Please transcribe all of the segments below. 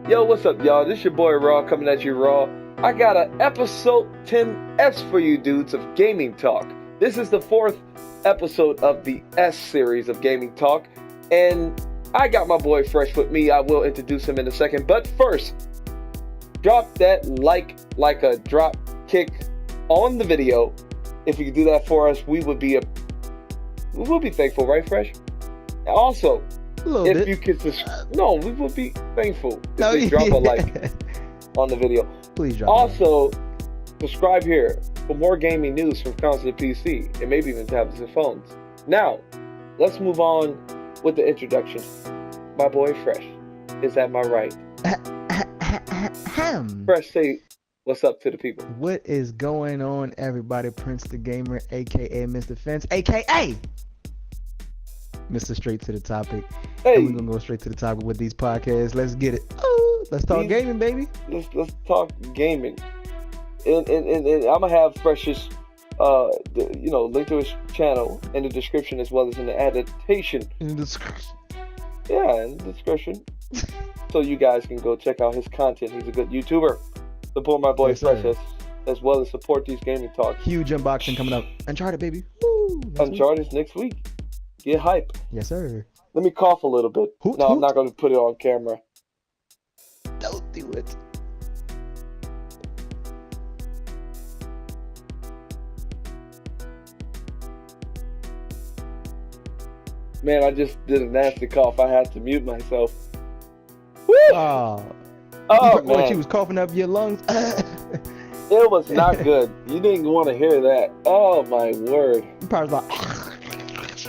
Yo, what's up, y'all? This your boy Raw coming at you raw. I got a episode 10S for you dudes of Gaming Talk. This is the 4th episode of the S series of Gaming Talk, and I got my boy Fresh with me. I will introduce him in a second, but first, drop that like a drop kick on the video. If you could do that for us, we would be thankful, right, Fresh? Also, if you could we would be thankful if you drop a like on the video. Please drop. Also, subscribe here for more gaming news from console to PC, and maybe even tablets and phones. Now, let's move on with the introduction. My boy Fresh is at my right. Fresh, say what's up to the people. What is going on, everybody? PrinceThaGamer, aka Mr. Fence, aka Mr. Straight to the Topic. Hey, and we're gonna go straight to the topic with these podcasts. Let's get it. Oh, let's talk gaming, baby. Let's talk gaming. And I'm gonna have Fresh's link to his channel in the description, as well as in the adaptation. In the description. Yeah, in the description. So you guys can go check out his content. He's a good YouTuber. Support my boy Fresh as well as support these gaming talks. Huge unboxing coming up. Uncharted, baby. Woo, Uncharted's next week. Get hype. Yes, sir. Let me cough a little bit. Hoot. I'm not going to put it on camera. Don't do it. Man, I just did a nasty cough. I had to mute myself. Woo! Oh, man. Like you was coughing up your lungs. It was not good. You didn't want to hear that. Oh, my word. You probably like...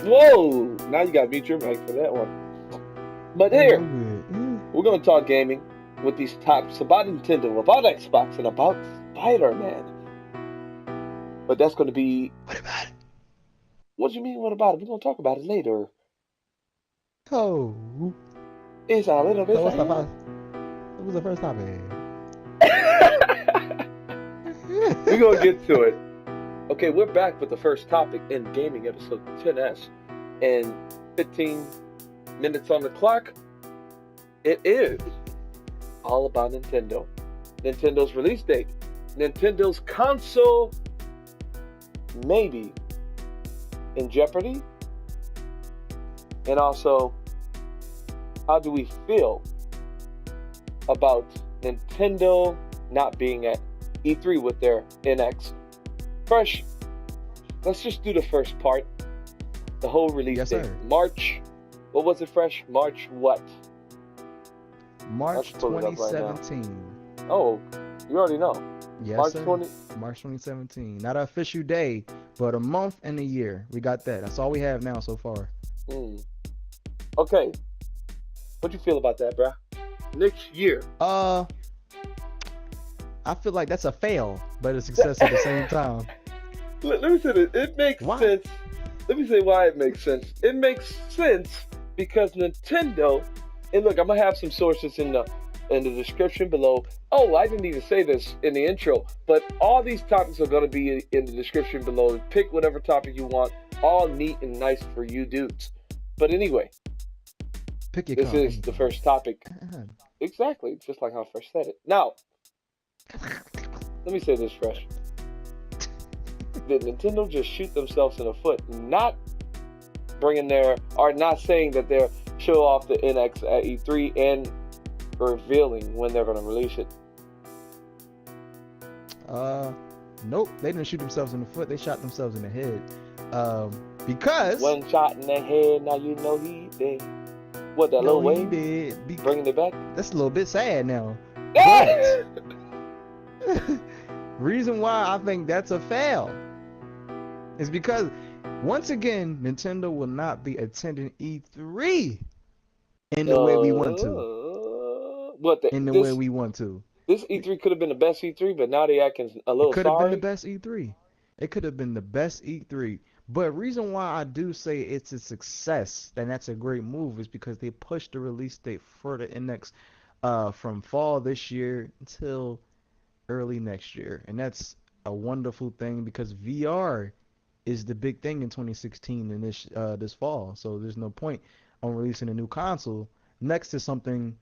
Whoa! Now you got to mute your mic for that one. But here, we're going to talk gaming with these topics about Nintendo, about Xbox, and about SpiderMan. But that's going to be... What about it? What do you mean, what about it? We're going to talk about it later. Oh. It's a little bit... So what's what was the first topic? We're going to get to it. Okay, we're back with the first topic in gaming episode 10S. And 15 minutes on the clock, it is all about Nintendo. Nintendo's release date. Nintendo's console maybe in jeopardy. And also, how do we feel about Nintendo not being at E3 with their NX? Fresh, let's just do the first part. The whole release date. Sir. March, what was it, Fresh? March what? March 2017. Right, oh, you already know. Yes, March sir. 20. March 2017. Not an official day, but a month and a year. We got that. That's all we have now so far. Okay. What you feel about that, bruh? Next year. I feel like that's a fail, but a success at the same time. Let me say this. It makes sense. Let me say why it makes sense. It makes sense because Nintendo, and look, I'm gonna have some sources in the description below. Oh, I didn't even say this in the intro, but all these topics are gonna be in the description below. Pick whatever topic you want. All neat and nice for you dudes. But anyway, pick your this is the first topic. Exactly, just like how I first said it. Now, let me say this, Fresh. Did Nintendo just shoot themselves in the foot, not saying that they're show off the NX at E3 and revealing when they're going to release it? Nope. They didn't shoot themselves in the foot. They shot themselves in the head. Because one shot in the head, now you know he dead. What, that little Wayne? Bringing it back? That's a little bit sad now. Yeah! But reason why I think that's a fail is because, once again, Nintendo will not be attending E3 in the way we want to. Way we want to. This E3 could have been the best E3, but now they acting a little sorry. It could have been the best E3. It could have been the best E3. But reason why I do say it's a success, and that's a great move, is because they pushed the release date for the NX from fall this year until early next year. And that's a wonderful thing because VR is the big thing in 2016 and this fall. So there's no point on releasing a new console next to something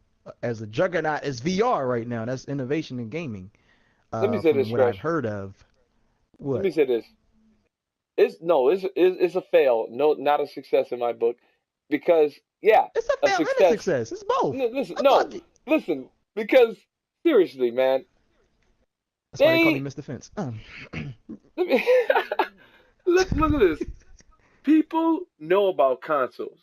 as a juggernaut as VR right now. That's innovation in gaming. Let me say this, From what I've Fresh. heard of. Let What? me say this. It's a fail. No, not a success in my book, because yeah, It's a a fail and a success. success. It's both. Listen, I no, thought you. listen, because seriously, man, That's why they call me they Mr. Fence. let me look at this. People know about consoles.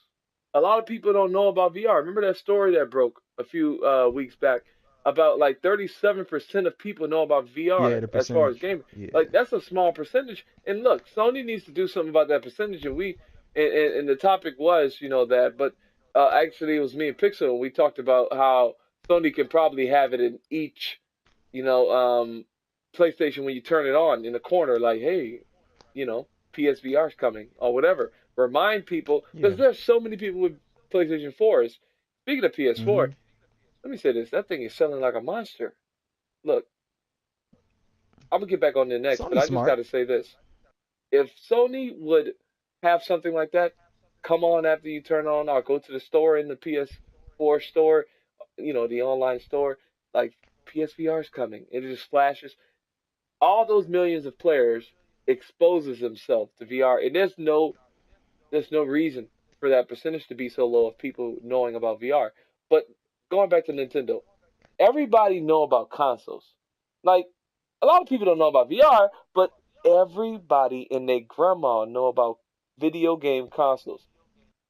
A lot of people don't know about VR. Remember that story that broke a few weeks back about like 37% of people know about Yeah, VR the as far as percentage. gaming. Yeah. Like that's a small percentage. And look, Sony needs to do something about that percentage. And the topic was, that, but actually it was me and Pixel, and we talked about how Sony can probably have it in each, you know, um, PlayStation when you turn it on in the corner, like, hey, you know, PSVR's coming or whatever. Remind people, because Yeah. there's so many people with PlayStation 4s. Speaking of PS4, Mhm. let me say this: that thing is selling like a monster. Look, I'm gonna get back on the next, but Sony's I just got smart. to say this: if Sony would have something like that, come on after you turn on, I'll go to the store in the PS4 store, the online store. Like PSVR's coming, it just flashes. All those millions of players exposes themselves to VR, and there's no reason for that percentage to be so low of people knowing about VR. But going back to Nintendo, everybody know about consoles. Like a lot of people don't know about VR, but everybody and their grandma know about video game consoles.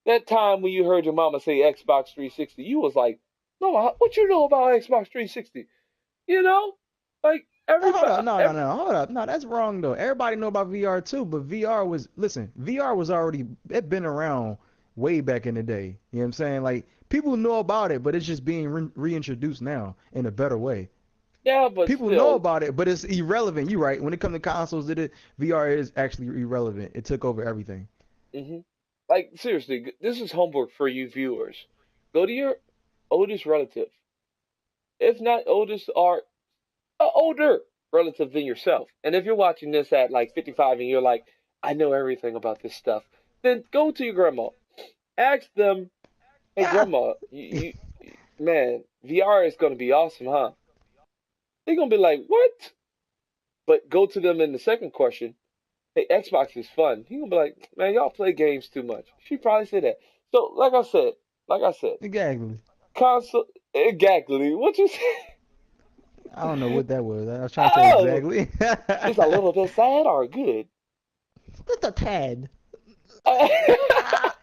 That time when you heard your mama say Xbox 360, you was like, "No, what you know about Xbox 360?" You know, like Hold up, everybody. no, no, no, hold up, no, that's wrong though. Everybody know about VR too, but VR was already it been around way back in the day. You know what I'm saying? Like people know about it, but it's just being reintroduced now in a better way. Yeah, but People know still, about it, but it's irrelevant. You're right. When it comes to consoles, VR is actually irrelevant. It took over everything. hmm like seriously, this is homework for you viewers. Go to your oldest relative, if not oldest, or older relative than yourself. And if you're watching this at like 55 and you're like, I know everything about this stuff, then go to your grandma. Ask them, hey, Yeah. grandma, man, VR is going to be awesome, huh? They're going to be like, what? But go to them in the second question, hey, Xbox is fun. He's going to be like, man, y'all play games too much. She probably said that. So, like I said, Exactly. console, exactly. What you say? I don't know what that was. I was trying to say Oh, exactly. it's a little bit sad or good? Just a tad. Ah.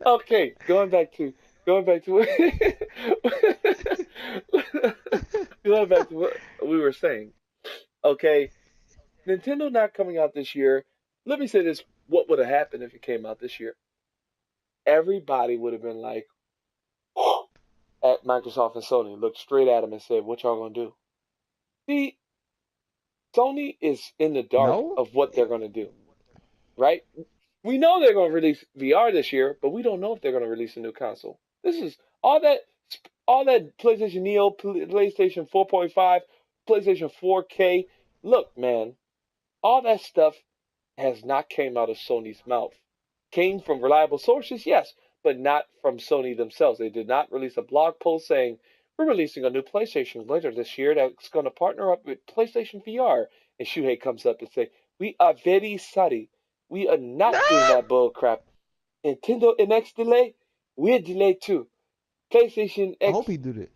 Okay, going back to going back to what we were saying. Okay, Nintendo not coming out this year. Let me say this: what would have happened if it came out this year? Everybody would have been like, at Microsoft and Sony, looked straight at them and said, "What y'all gonna do?" See, Sony is in the dark No? of what they're gonna do, right? We know they're gonna release VR this year, but we don't know if they're gonna release a new console. This is all that PlayStation Neo, PlayStation 4.5, PlayStation 4K. Look, man, all that stuff has not came out of Sony's mouth. Came from reliable sources, yes, but not from Sony themselves. They did not release a blog post saying, we're releasing a new PlayStation later this year that's going to partner up with PlayStation VR. And Shuhei comes up and say, we are very sorry. We are not doing Ah! that bull crap. Nintendo NX delay, we're delayed too. PlayStation I X, hope he did it.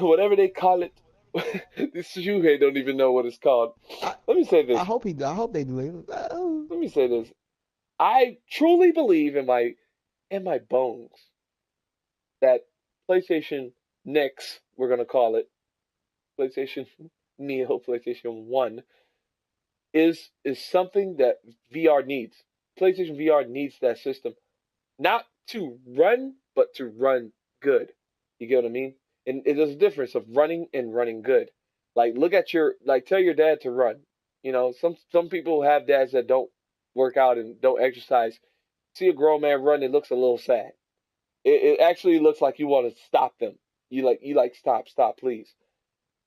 whatever they call it. This Shuhei don't even know what it's called. I Let me say I this. hope he. I hope they do it. Let me say this. I truly believe in my bones that PlayStation Next, we're gonna call it PlayStation Neo, PlayStation One, is something that VR needs. PlayStation VR needs that system, not to run, but to run good. You get what I mean? And there's a difference of running and running good. Like look at tell your dad to run. Some people have dads that don't work out and don't exercise. See a grown man run, it looks a little sad. It actually looks like you want to stop them. You like stop, please.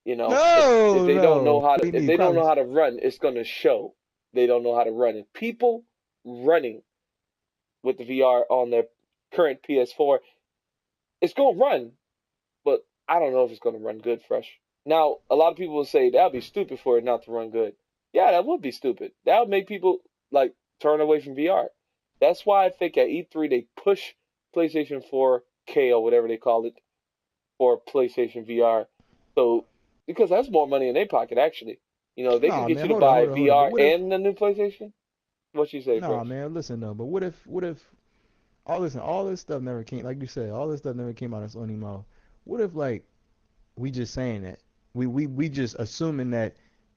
If No, they don't know no. how to They if need they don't probably. know how to run, it's gonna show. They don't know how to run. And people running with the VR on their current PS4, it's gonna run. I don't know if it's going to run good fresh. Now, a lot of people will say that'd be stupid for it not to run good. Yeah, that would be stupid. That would make people like turn away from VR. That's why I think at E3 they push PlayStation 4K or whatever they call it for PlayStation VR. So because that's more money in their pocket actually. They could Nah, get man, you to hold on, buy hold on, hold on. But VR what if? and the new PlayStation. What you say, Nah, Fresh? man, listen though. But what if all this stuff never came, like you said, all this stuff never came out of Sony mouth. What if like we just saying that we just assuming that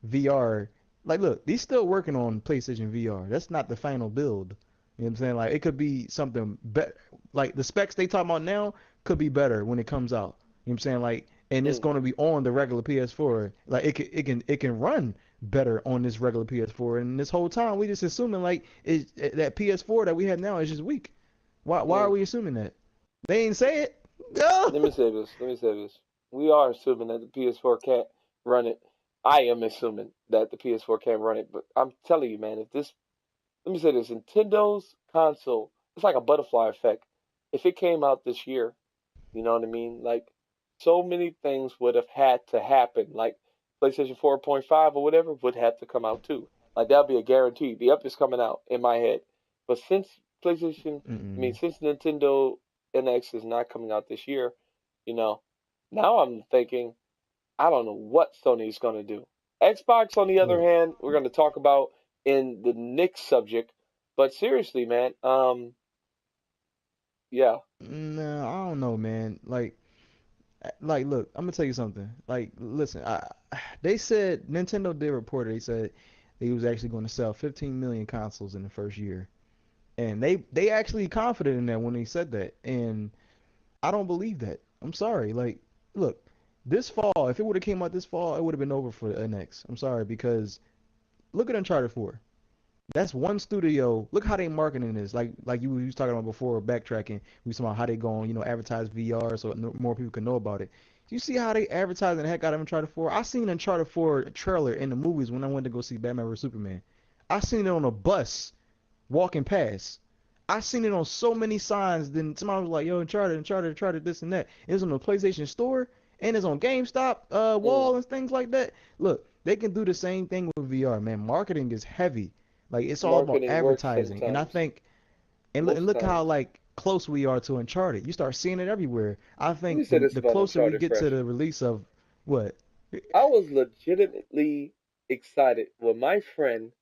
VR, like, look, he's still working on PlayStation VR. That's not the final build. You know what I'm saying? Like, it could be something better. Like the specs they talking about now could be better when it comes out. You know what I'm saying? Like, and it's Mm. going to be on the regular PS4. Like, it can run better on this regular PS4. And this whole time we just assuming like that PS4 that we have now is just weak. Why are Mm. we assuming that? They ain't say it. No. Let me say this. Let me say this. We are assuming that the PS4 can't run it. I am assuming that the PS4 can't run it, but I'm telling you, man, if this, let me say this, Nintendo's console, it's like a butterfly effect. If it came out this year, you know what I mean? Like, so many things would have had to happen. Like, PlayStation 4.5 or whatever would have to come out too. Like, that'd be a guarantee. The up is coming out in my head. But PlayStation, Mm-mm. since Nintendo NX is not coming out this year, you know, now I'm thinking, I don't know what Sony's going to do. Xbox, on the other Look, hand, we're going to talk about in the next subject. But seriously, man, yeah. no, I don't know, man. Like, look, I'm gonna tell you something. Like, listen, they said Nintendo did report. They said they was actually going to sell 15 million consoles in the first year, and they actually confident in that when they said that. And I don't believe that. I'm sorry. Like, look, this fall, if it would have came out this fall, it would have been over for the NX. I'm sorry because look at Uncharted 4. That's one studio. Look how they marketing this. Like you was talking about before, backtracking. We was talking about how they going, advertise VR so more people can know about it. You see how they advertising the heck out of Uncharted 4? I seen Uncharted 4 trailer in the movies when I went to go see Batman vs Superman. I seen it on a bus walking past. I seen it on so many signs. Then somebody was like, "Yo, Uncharted, Uncharted, Uncharted, this and that." It was on the PlayStation Store and it's on GameStop Mm. wall and things like that. Look, they can do the same thing with VR, man. Marketing is heavy. Like it's all about Marketing works advertising, and I sometimes. think and Most look how times. like close we are to Uncharted. You start seeing it everywhere. I Let me think say the this the about closer we Uncharted get to Fresh. the release of what? I was legitimately excited when my friend,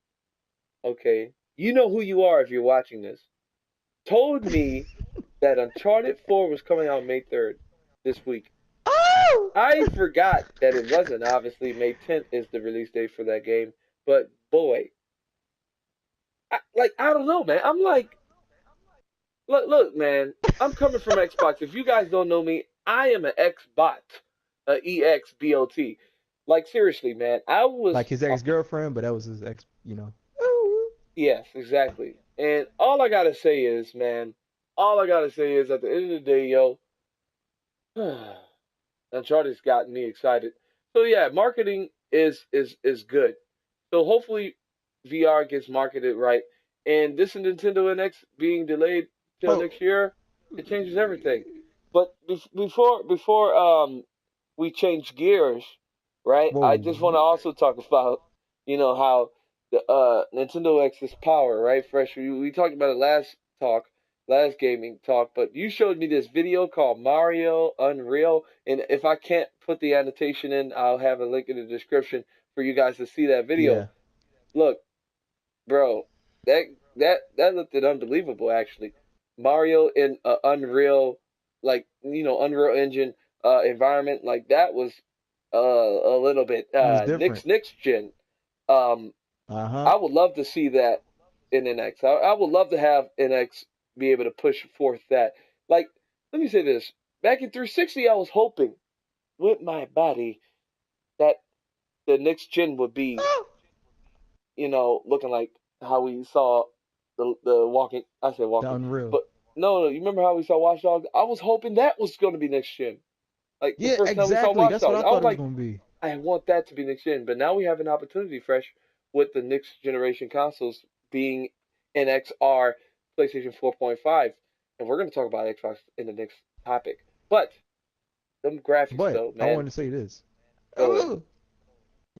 okay, you know who you are if you're watching this, told me that Uncharted 4 was coming out May 3rd this week. Oh! I forgot that it wasn't. Obviously, May 10th is the release date for that game. But boy, I don't know, man. I'm like, look, man. I'm coming from Xbox. If you guys don't know me, I am an Xbot, EXBOT. Like seriously, man. I was Like his ex-girlfriend, but that was his ex. Oh. Yes, exactly. And all I gotta say is, man, all I gotta say is at the end of the day, yo, Uncharted's gotten me excited. So yeah, marketing is good. So hopefully VR gets marketed right. And this Nintendo NX being delayed till Oh. next year, it changes everything. But before we change gears, right? I Whoa. just want to also talk about, how the Nintendo X's power, right? Fresh. We talked about it last gaming talk, but you showed me this video called Mario Unreal, and if I can't put the annotation in, I'll have a link in the description for you guys to see that video. Yeah. Look, bro, that that looked unbelievable actually. Mario in Unreal, like Unreal Engine environment, like that was a little bit It was different. next gen. Um, Uh-huh. I would love to see that in NX. I would love to have NX be able to push forth that. Like, let me say this: back in 360, I was hoping with my body that the next gen would be, Oh. looking like how we saw the walking. I said The walking, Unreal. but no, you remember how we saw Watch Dogs? I was hoping that was going to be next gen. Like the Yeah, first time we saw exactly. Watch That's what Dogs, I I was thought it was like, gonna be. I want that to be next gen. But now we have an opportunity, fresh, with the next generation consoles being NXR, PlayStation 4.5, and we're going to talk about Xbox in the next topic. But Them graphics But though, I man. wanted to say this. Go ahead. Oh,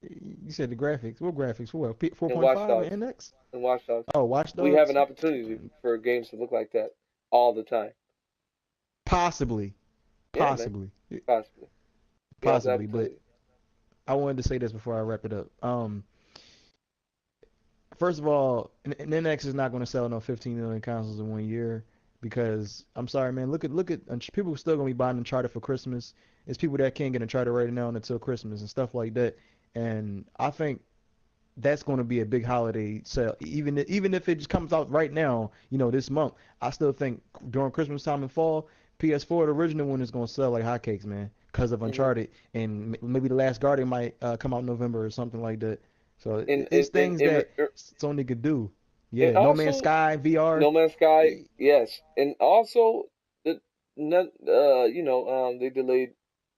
you said the graphics. What graphics? For what? And Watch 4.5 Dogs. and NX? And Watch Dogs. Oh, Watch We have Dogs? an opportunity for games to look like that all the time. Possibly. Yeah, man. Possibly. Possibly. We have the Possibly. But opportunity. I wanted to say this before I wrap it up. First of all, NX is not going to sell no 15 million consoles in 1 year because I'm sorry, man. Look at people are still going to be buying Uncharted for Christmas. It's people that can't get Uncharted right now until Christmas and stuff like that. And I think that's going to be a big holiday sale. Even if it just comes out right now, this month, I still think during Christmas time and fall, PS4, the original one, is going to sell like hotcakes, man, because of Hmm. Uncharted, and maybe The Last Guardian might come out in November or something like that. So And it's and and, things and, that Sony could do. and Yeah, No Man's also Sky VR. No Man's Sky, yes, and also the they delayed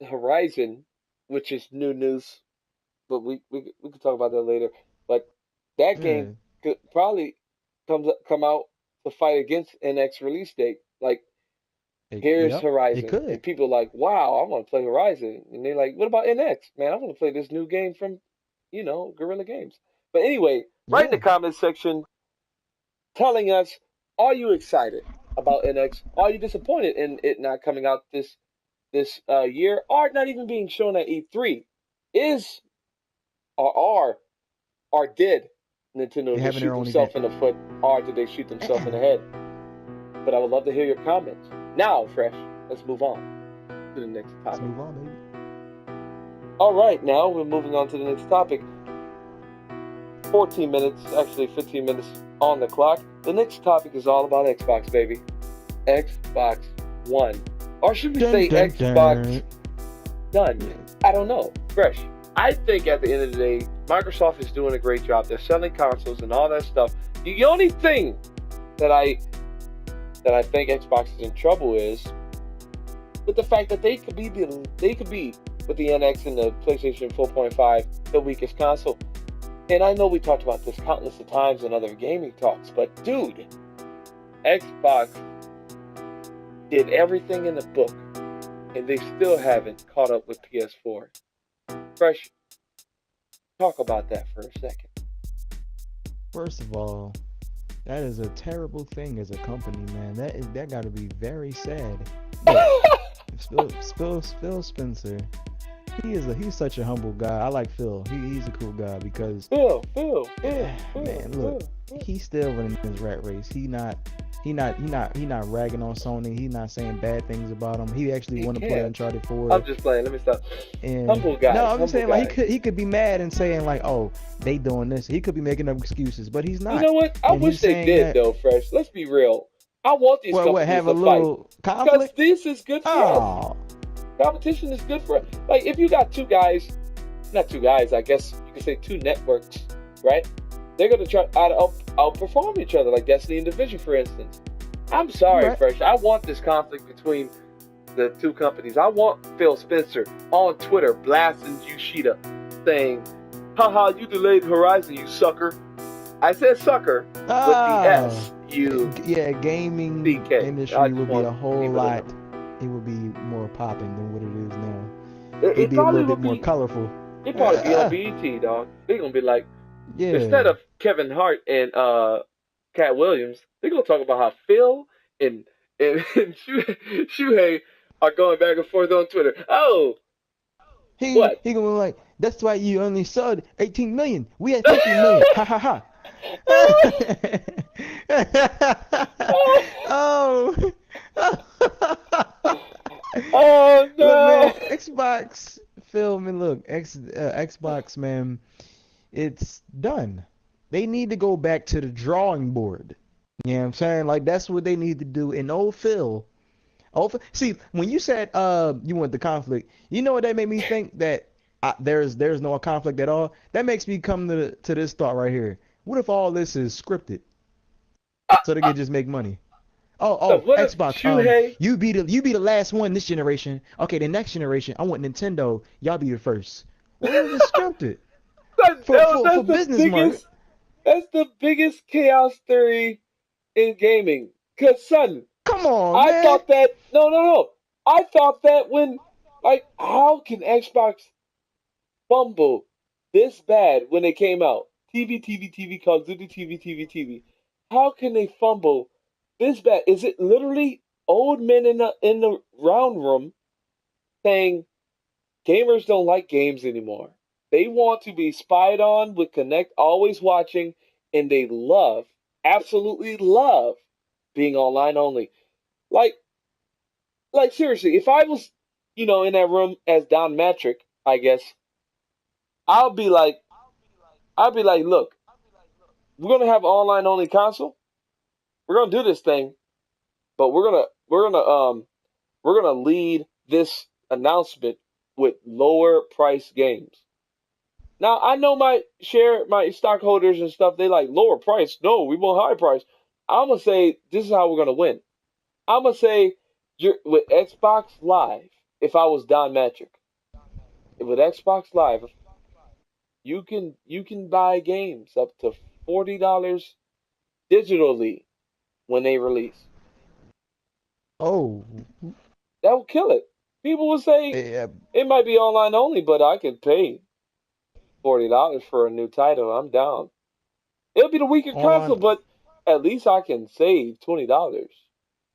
Horizon, which is new news, but we could talk about that later. But that game Yeah, could probably come out to fight against NX release date. Like here's yep, it Horizon, and could. people are like, wow, I want to play Horizon, and they're like, what about NX? Man, I want to play this new game from, Guerrilla Games. But anyway, write in the Yeah, comments section telling us, are you excited about NX? Are you disappointed in it not coming out this year, or not even being shown at E3? Is or did Nintendo they're just having their shoot own event. themselves in the foot, or did they shoot themselves in the head? But I would love to hear your comments. Now, Fresh, let's move on to the next Let's topic. move on, baby. All right, now we're moving on to the next topic. 14 minutes, actually 15 minutes on the clock. The next topic is all about Xbox, baby. Xbox One. Or should we Dun say dun Xbox dun. Done? I don't know. Fresh. I think at the end of the day, Microsoft is doing a great job. They're selling consoles and all that stuff. The only thing that I think Xbox is in trouble is with the fact that they could be with the NX and the PlayStation 4.5 the weakest console. And I know we talked about this countless of times in other gaming talks, but dude, Xbox did everything in the book, and they still haven't caught up with PS4. Fresh, talk about that for a second. First of all, that is a terrible thing as a company, man. That got to be very sad. Look, Phil Spencer. He's such a humble guy. I like Phil. He's a cool guy because man, look, he's still running his rat race. He not ragging on Sony. He's not saying bad things about them. He actually He want to play can't. Uncharted 4. I'm just playing. Let me stop. And Humble guy. no, I'm just saying guy. like he could be mad and saying like, oh, they doing this. He could be making up excuses, but he's not. You know what? I And wish he's they saying did that, though, Fresh. Let's be real. I want these what companies have a to fight little because conflict? this is good for us. Oh, Competition is good for us. Like if you got two guys, not two guys, I guess you could say two networks, right? They're gonna try to outperform each other, like Destiny and Division, for instance. I'm sorry, right. Fresh. I want this conflict between the two companies. I want Phil Spencer on Twitter blasting Yoshida, saying, "Haha, you delayed Horizon, you sucker." I said sucker with the S. Yeah, gaming CK. industry would be a whole lot. It would be more popping than what it is now. It'd It be a probably little would bit more be. colorful. It probably be on BET, dog. They're gonna be like, instead Yeah. of Kevin Hart and Cat Williams, they're gonna talk about how Phil and and Shuhei are going back and forth on Twitter. Oh, what? He gonna be like, that's why you only sold 18 million. We had 50 million. Ha ha ha. Oh. Oh Look, no! man, Xbox film and look, Xbox, man, it's done. They need to go back to the drawing board. You know what I'm saying? Like that's what they need to do. And see, when you said you want the conflict, you know what that made me think that there's no conflict at all. That makes me come to this thought right here. What if all this is scripted so they can just make money? So Oh, what if Xbox. Shuhei? You be the last one this generation. Okay, the next generation, I want Nintendo. Y'all be the first. What if it's scripted for That's the business market? biggest. That's the biggest chaos theory in gaming. Cause son, Come on, I man. thought that no. I thought that when Like, how can Xbox fumble this bad when they came out? TV, Call of Duty, TV. How can they fumble this bad? Is it literally old men in the round room saying gamers don't like games anymore? They want to be spied on with Connect, always watching, and they love, absolutely love, being online only. Like, like seriously, if I was, in that room as Don Matrick, I guess I'll be like, look, we're gonna have an online only console. We're gonna do this thing, but we're gonna lead this announcement with lower price games. Now I know my stockholders and stuff. They like lower price. No, we want high price. I'm gonna say this is how we're gonna win. I'm gonna say with Xbox Live. If I was Don Matrick, with Xbox Live, you can buy games up to $40 digitally when they release. Oh, That would kill it. People would say yeah, it might be online only, but I can pay $40 for a new title. I'm down. It'll be the weaker console, online. but at least I can save $20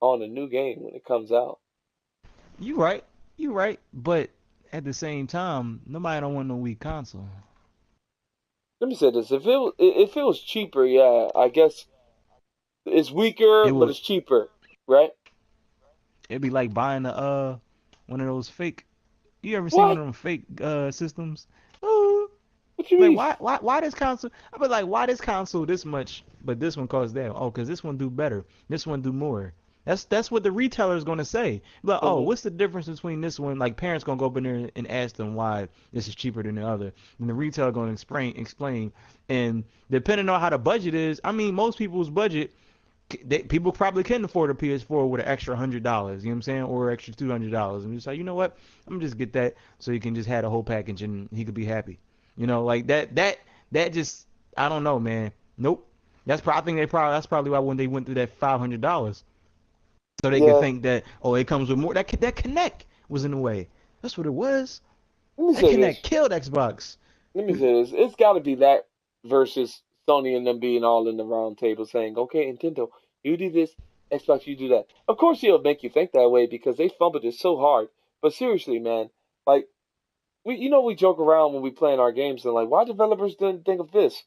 on a new game when it comes out. You right, you right. But at the same time, nobody don't want no weak console. Let me say this: if it was cheaper, yeah, I guess it's weaker, It but would. it's cheaper, right? It'd be like buying one of those fake. You ever seen one What? of them fake systems? Ooh, What you like mean? why this console? I be like, why this console this much, but this one costs that? Oh, cause this one do better. This one do more. That's what the retailer's gonna say. Like, oh, Hmm. what's the difference between this one? Like parents gonna go up in there and ask them why this is cheaper than the other, and the retailer gonna explain. And depending on how the budget is, I mean, most people's budget people probably can afford a PS4 with an extra $100, you know what I'm saying, or extra $200. And just like, you know what, I'm gonna just get that so you can just have the whole package and he could be happy. Like that just I don't know, man. Nope. I think that's probably why when they went through that $500, so they could Yeah. think that it comes with more. That Connect was in the way. That's what it was. Let me That say Connect this. killed Xbox. Let me say this. It's got to be that versus Sony and them being all in the round table saying, "Okay, Nintendo, you do this. Xbox, you do that." Of course, it'll make you think that way because they fumbled it so hard. But seriously, man, like we joke around when we playing our games and like, why developers didn't think of this?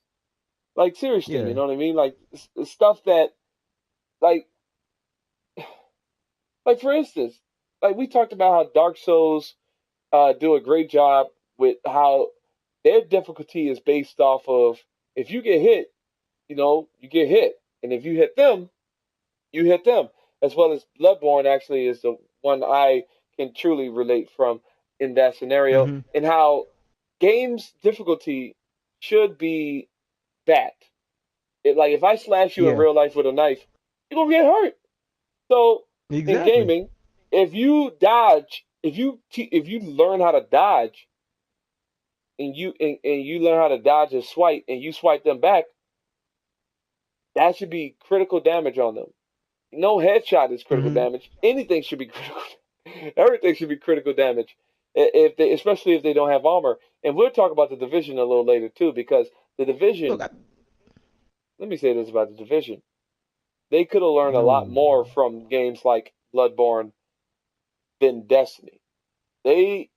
Like seriously, you Yeah. know what I mean? Like stuff that like like for instance, like we talked about how Dark Souls do a great job with how their difficulty is based off of if you get hit, you get hit, and if you hit them, you hit them. As well as Bloodborne actually is the one I can truly relate from in that scenario, Hmm. and how games difficulty should be that. Like if I slash you in Yeah. real life with a knife, you're gonna get hurt. So in Exactly. gaming, if you dodge, if you learn how to dodge and you learn how to dodge and swipe and you swipe them back, that should be critical damage on them. No headshot is critical Hmm. damage. Anything should be critical. Everything should be critical damage. If they, especially if they don't have armor. And we'll talk about the division a little later too, because the Look, division. Let me say this about the division. They could have learned a lot no. more from games like Bloodborne than Destiny. They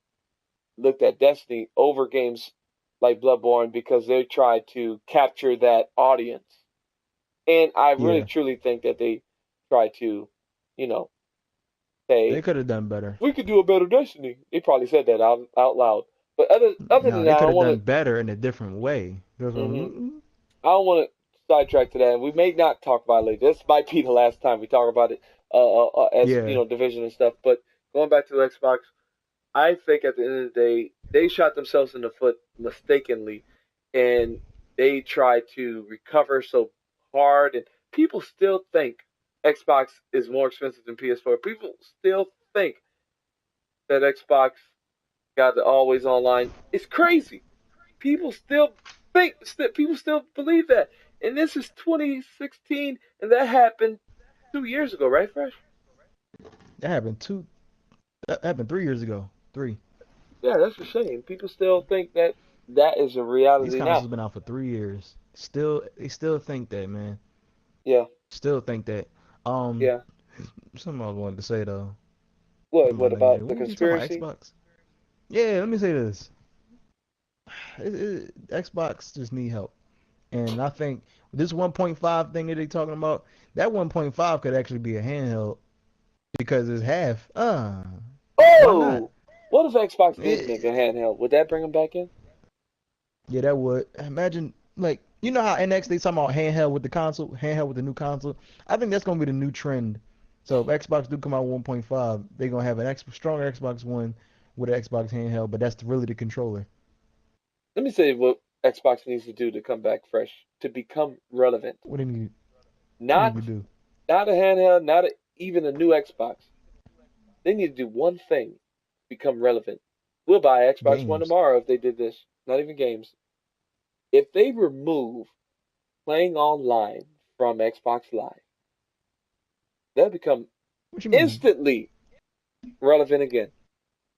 looked at Destiny over games like Bloodborne because they tried to capture that audience. And I really Yeah. truly think that they tried to, you know, They say could have done better. we could do a better Destiny. They probably said that out loud. But other than No, they that, I could don't have want done better in a different way. to. I don't want to sidetrack to that. And we may not talk about it later. This might be the last time we talk about it, as Yeah, division and stuff. But going back to the Xbox, I think at the end of the day, they shot themselves in the foot mistakenly, and they tried to recover so hard. And people still think Xbox is more expensive than PS4. People still think that Xbox got the always online. It's crazy. People still people still believe that. And this is 2016, and that happened 2 years ago, right, Fresh? that happened 3 years ago. 3. Yeah, that's a shame. People still think that is a These reality now. consoles been out for 3 years. Still, they still think that, man. Yeah, Still think that. Um, yeah. something I wanted to say though. What? What am I What thinking? about the What was you talking about? conspiracy? Xbox? Yeah, let me say this. Xbox just need help. And I think this 1.5 thing that they talking about, that 1.5 could actually be a handheld because it's half. Why not? Oh, what if Xbox did make a It, handheld? Would that bring them back in? yeah, that would. Imagine, like, you know how NX they talking about handheld with the console, handheld with the new console. I think that's gonna be the new trend. So if Xbox do come out with 1.5, they're gonna have an stronger Xbox One with an Xbox handheld, but that's really the controller. Let me say what Xbox needs to do to come back fresh, to become relevant. What do you need? What do you need to Not do? not a handheld, not even a new Xbox. They need to do one thing, become relevant. We'll buy Xbox One Games. tomorrow if they did this. Not even games. If they remove playing online from Xbox Live, they'll become What you mean? instantly relevant again.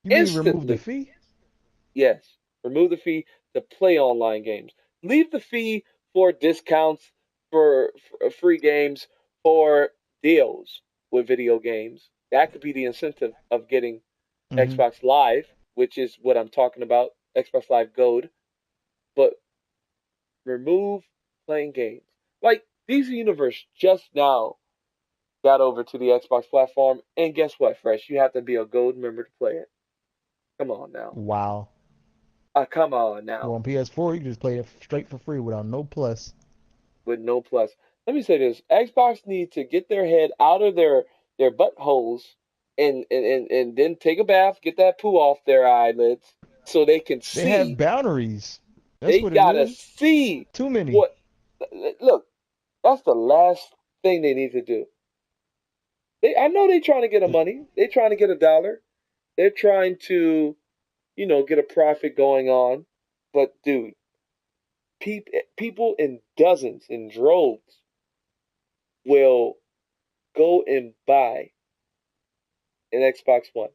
You mean remove the Instantly. fee? Yes. Remove the fee to play online games. Leave the fee for discounts, for free games, for deals with video games. That could be the incentive of getting Mm-hmm. Xbox Live, which is what I'm talking about, Xbox Live Gold. But remove playing games. Like DC Universe just now got over to the Xbox platform, and guess what, Fresh? You have to be a gold member to play it. Come on now. Wow. Come on Well, now. on PS4, you can just play it straight for free without no plus. With no plus. Let me say this: Xbox needs to get their head out of their buttholes and then take a bath, get that poo off their eyelids, so they can They have see. boundaries. That's They what it gotta is. see Too many. what. Look, that's the last thing they need to do. I know they're trying to get a money. They're trying to get a dollar. They're trying to, get a profit going on. But dude, people in dozens, in droves, will go and buy an Xbox One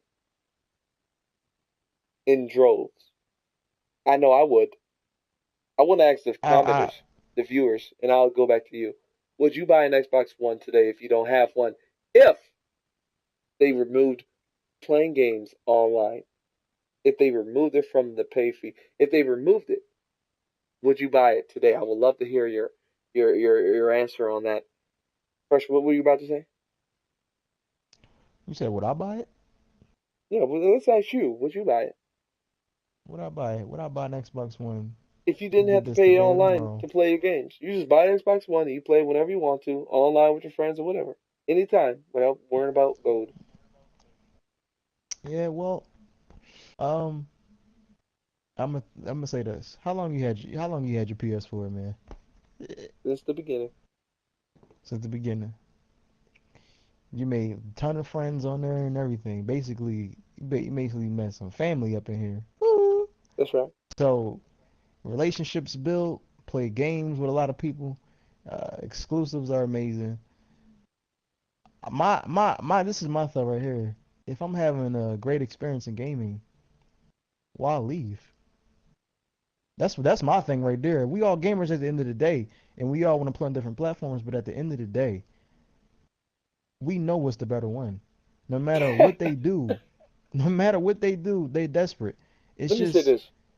in droves. I know I would. I want to ask the I commenters, the viewers, and I'll go back to you. Would you buy an Xbox One today if you don't have one? If they removed playing games online, if they removed it from the pay fee, if they removed it, would you buy it today? I would love to hear your answer on that. First, what were you about to say? You said would I buy it? Yeah, well, let's ask you. Would you buy it Would I buy it? Would I buy an Xbox One? if you You didn't get have to this pay today or online tomorrow? to play your games? You just buy an Xbox One and you play whenever you want to, online with your friends or whatever, anytime, without worrying about gold. Yeah, well, um, I'm gonna say this. How long you had your PS4, man? Since the beginning. Since the beginning. You made a ton of friends on there and everything. Basically, you basically met some family up in here. Woo! That's right. So relationships built, play games with a lot of people. Exclusives are amazing. This is my thought right here. If I'm having a great experience in gaming, why leave? That's my thing right there. We all gamers at the end of the day, and we all want to play on different platforms. But at the end of the day, we know what's the better one. No matter what they do, no matter what they do, they desperate. It's Let me say just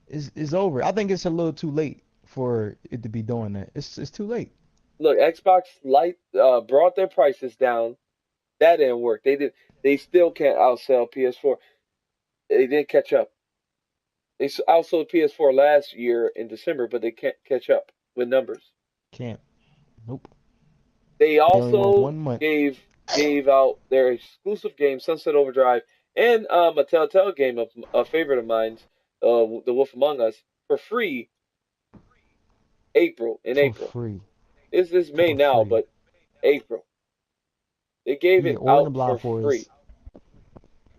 this. it's over. I think it's a little too late for it to be doing that. It's too late. Look, Xbox Light brought their prices down. That didn't work. They did. They still can't outsell PS4. They didn't catch up. They outsold PS4 last year in December, but they can't catch up with numbers. Can't. Nope. They They only won also 1 month. gave out their exclusive game, Sunset Overdrive, and a Telltale game of a favorite of mine's, The Wolf Among Us, for free in For April. free. It's May For now, free. but April. They gave You get it Ori and the out for Blind free. Forest.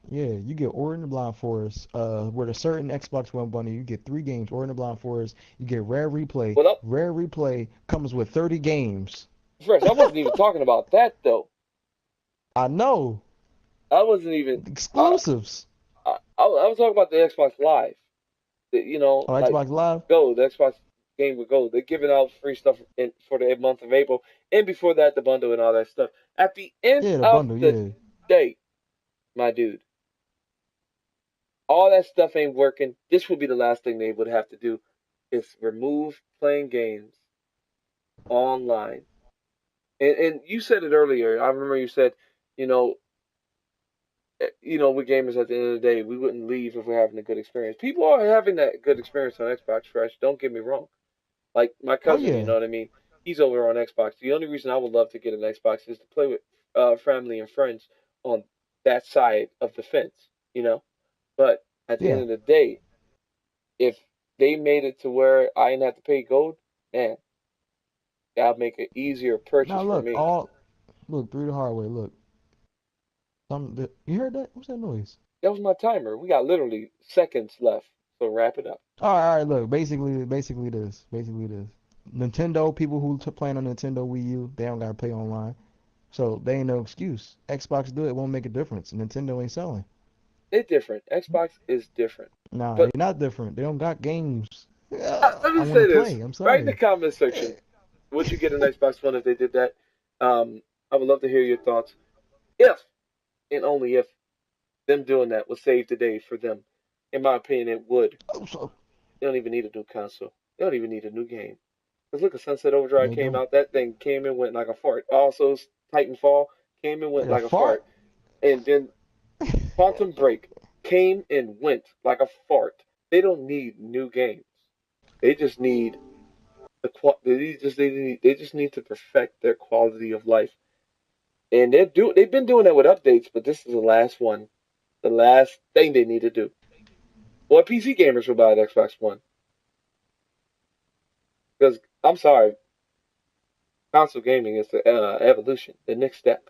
Yeah, you get Ori and the Blind Forest. With a certain Xbox One bundle, you get 3 games. Ori and the Blind Forest. You get Rare Replay. Well, up Rare Replay comes with 30 games. fresh. I wasn't even talking about that though. I know. I wasn't even. I, Exclusives. I was talking about the Xbox Live. Oh, Like Xbox Live? Go, the Xbox game with Go. They're giving out free stuff for the month of April, and before that, the bundle and all that stuff. At the end Yeah, the of bundle, the yeah. day, my dude, all that stuff ain't working. This would be the last thing they would have to do is remove playing games online. And you said it earlier. I remember you said, you know, we're gamers at the end of the day. We wouldn't leave if we're having a good experience. People are having that good experience on Xbox Fresh. Don't get me wrong. Like my Oh cousin, you yeah. know what I mean? He's over on Xbox. The only reason I would love to get an Xbox is to play with family and friends on that side of the fence. But at the end Yeah. of the day, if they made it to where I didn't have to pay gold, man, that'll make an easier purchase Now for look, me. look through the hard way. Look, you heard that? What's that noise? That was my timer. We got literally seconds left, so wrap it up. All right. Look, basically this. Nintendo people who playing on Nintendo Wii U, they don't gotta pay online, so they ain't no excuse. Xbox do it, won't make a difference. Nintendo ain't selling. It's different. Xbox is different. Nah, they But not different. They don't got games. let I me want to say this. play. I'm Write in the sorry. comment section. Would you get an Xbox One if they did that? I would love to hear your thoughts. If and only if them doing that would save the day for them. In my opinion, it would. Oh, so They don't even need a new console. They don't even need a new game. Because look, at Sunset Overdrive they came don't. out. That thing came and went like a fart. Also, Titanfall came and went Like a like a fart. fart. And then Quantum Break came and went like a fart. They don't need new games. They just need they just need to perfect their quality of life. And they've been doing that with updates, but this is the last one. The last thing they need to do. Well, PC gamers will buy an Xbox One. Because I'm sorry, console gaming is the evolution, the next step.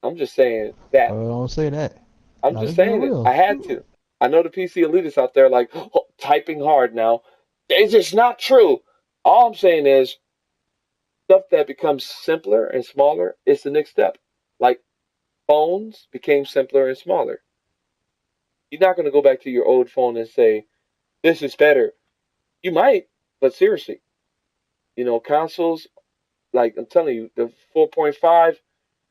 I'm just saying that. Don't say that. I'm Now just this being saying it. I real. had to. I know the PC elitists out there like typing hard now. It's just not true. All I'm saying is stuff that becomes simpler and smaller is the next step. Like phones became simpler and smaller. You're not going to go back to your old phone and say, this is better. You might, but seriously, consoles, like I'm telling you, the 4.5,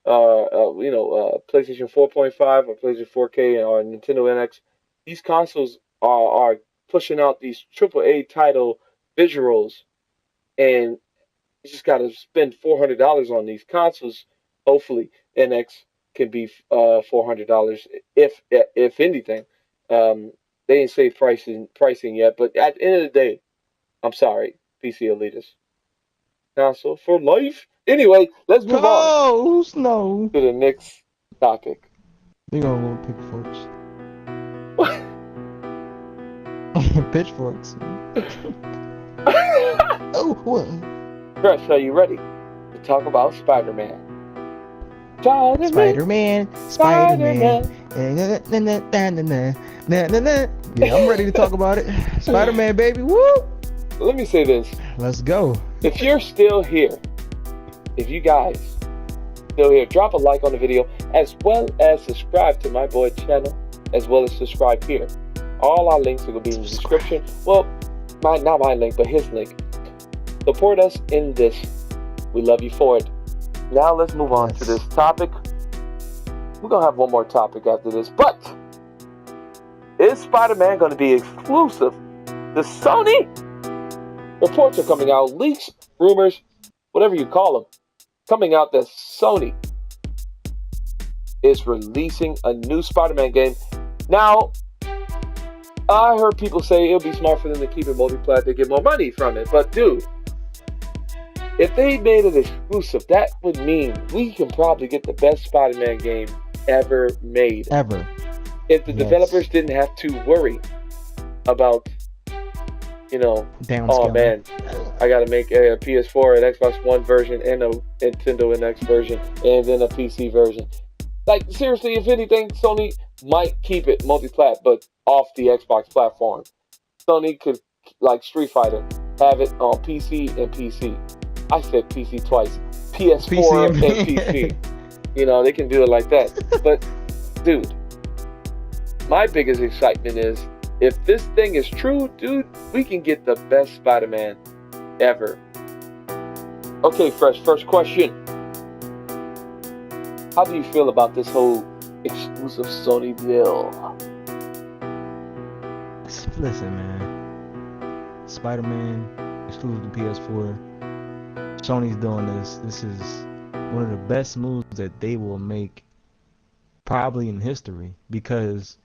PlayStation 4.5 or PlayStation 4K or Nintendo NX, these consoles are pushing out these AAA title visuals, and you just got to spend $400 on these consoles. Hopefully, NX can be $400 if anything. They didn't say pricing yet, but at the end of the day, I'm sorry, PC elitists. Console for life. Anyway, let's move on Oh, snow. to the next topic. They gonna go pitchforks. Pitchforks. Oh, what? Chris, are you ready to talk about Spider-Man? Spider-Man, Spider-Man. Yeah, I'm ready to talk about it. Spider-Man, baby, woo! Let me say this. Let's go. If you're still here, if you guys still here, drop a like on the video, as well as subscribe to my boy channel, as well as subscribe here. All our links are going to be in the description. Well, not my link, but his link. Support us in this. We love you for it. Now let's move on to this topic. We're going to have one more topic after this, but is Spider-Man going to be exclusive to Sony? Reports are coming out, leaks, rumors, whatever you call them, coming out that Sony is releasing a new Spider-Man game. Now, I heard people say it'll be smart for them to keep it multi-plat to get more money from it, but dude, if they made it exclusive, that would mean we can probably get the best Spider-Man game ever made. Ever. If the developers didn't have to worry about, oh man, I gotta make a PS4, an Xbox One version, and a Nintendo NX version, and then a PC version. Like, seriously, if anything, Sony might keep it multi-plat, but off the Xbox platform. Sony could, like Street Fighter, have it on PC and PC. I said PC twice. PS4 and PC. They can do it like that. But, dude, my biggest excitement is if this thing is true, dude, we can get the best Spider-Man ever. Okay, Fresh, first question. How do you feel about this whole exclusive Sony deal? Listen, man. Spider-Man exclusive to PS4. Sony's doing this. This is one of the best moves that they will make probably in history, because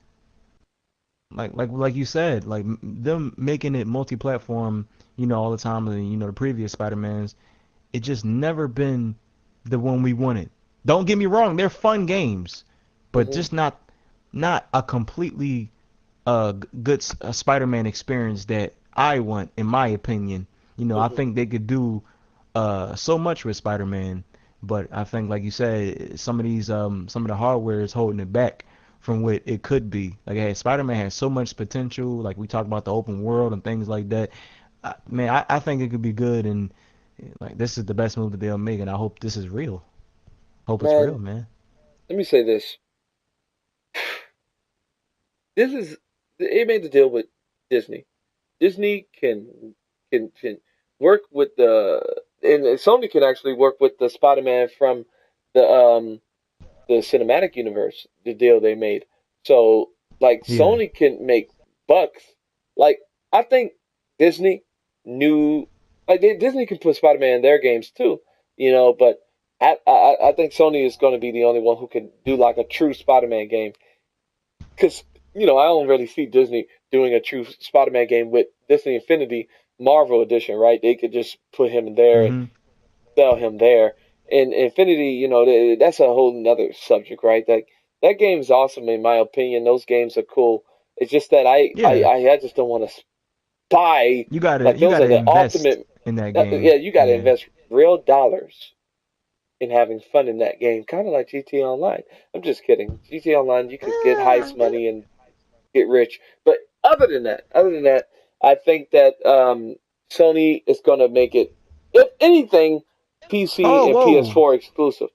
like you said, like them making it multi-platform, all the time, and the previous Spider-Mans, it just never been the one we wanted. Don't get me wrong, they're fun games, but just not a completely good Spider-Man experience that I want, in my opinion. I think they could do so much with Spider-Man, but I think, like you said, some of the hardware is holding it back from what it could be. Like, Spider-Man has so much potential. Like we talked about the open world and things like that. Man, I think it could be good, and like this is the best move that they'll make, and I hope this is real. Hope it's Man, real, man. let me say this. This is it made the deal with Disney. Disney can work with and Sony can actually work with the Spider-Man from the cinematic universe, the deal they made. So like Yeah. Sony can make bucks. Like I think Disney knew Disney can put Spider-Man in their games too, but I think Sony is going to be the only one who can do like a true Spider-Man game, because I don't really see Disney doing a true Spider-Man game with Disney Infinity Marvel Edition, right? They could just put him there and Mhm. sell him there. And Infinity, that's a whole nother subject, right? That game's awesome in my opinion. Those games are cool. It's just that Yeah. I just don't want to buy, You gotta like, you those are gotta the invest ultimate. in that Yeah, game. you got to Yeah. invest real dollars in having fun in that game, kind of like GTA Online. I'm just kidding. GTA Online, you could get heist Eh, money and get rich. But other than that, I think that Sony is going to make it, if anything, Oh, PC and whoa. PS4 exclusive.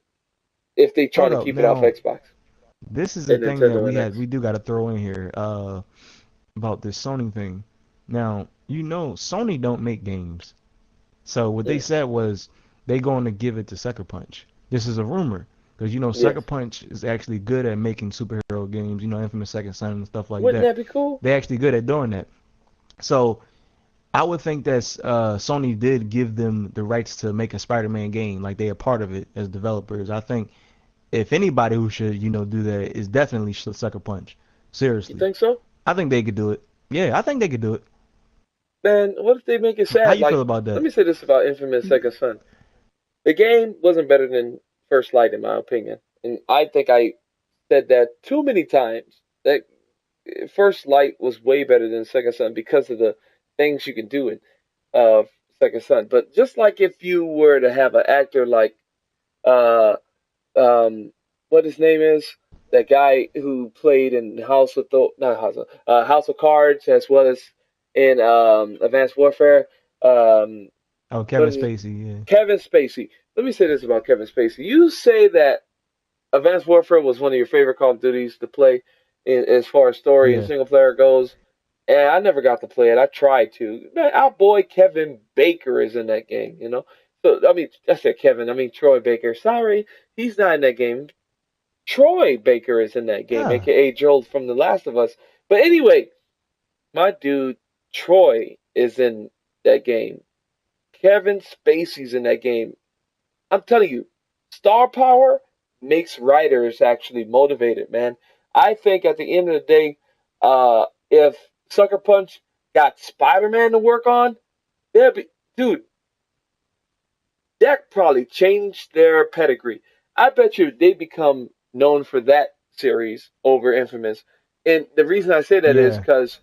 If they try Hold to up. keep it off Now, Xbox this is the and thing that Nintendo NX. we do got to throw in here about this Sony thing. Now, Sony don't make games. So what they Mm, said was they going to give it to Sucker Punch. This is a rumor, because yes. Sucker Punch is actually good at making superhero games, Infamous Second Son and stuff like Wouldn't that. that be cool? They actually good at doing that. So I would think that Sony did give them the rights to make a Spider-Man game, like they are part of it as developers. I think if anybody who should, do that is definitely Sucker Punch. You Seriously. think so? I think they could do it. Yeah, I think they could do it. Man, what if they make it How sad? you feel Like, about let that? me say this about Infamous Second Son. The game wasn't better than First Light, in my opinion. And I think I said that too many times. That First Light was way better than Second Son because of the things you can do in uh, Second Son. But just like if you were to have an actor like uh, what his name is, that guy who played in House of Cards, as well as in Advanced Warfare. Um, Oh, what Kevin is it? Spacey, yeah. Kevin Spacey. Let me say this about Kevin Spacey. You say that Advanced Warfare was one of your favorite Call of Duties to play as far as story and Yeah. single player goes. And I never got to play it. I tried to. Man, our boy Kevin Baker is in that game. So, I mean, I said Kevin, I mean Troy Baker. Sorry, he's not in that game. Troy Baker is in that game, Yeah. aka Joel from The Last of Us. But anyway, my dude Troy is in that game. Kevin Spacey's in that game. I'm telling you, star power makes writers actually motivated, man. I think at the end of the day, if Sucker Punch got Spider-Man to work on, they'd be, dude, that probably changed their pedigree. I bet you they become known for that series over Infamous. And the reason I say that is Yeah. because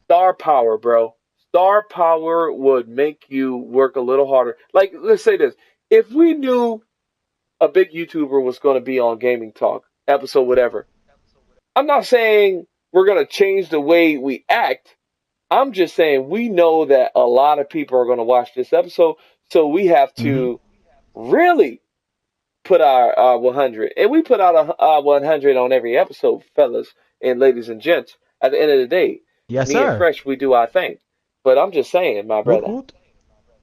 star power, bro. Star power would make you work a little harder. Like, let's say this. If we knew a big YouTuber was going to be on Gaming Talk, episode whatever, I'm not saying we're going to change the way we act. I'm just saying we know that a lot of people are going to watch this episode, so we have Mhm. to really put our 100, and we put out a 100 on every episode, fellas. And ladies and gents, at the end of the day, Yes, me and sir. Fresh, we do our thing. But I'm just saying, my Woot brother. woot.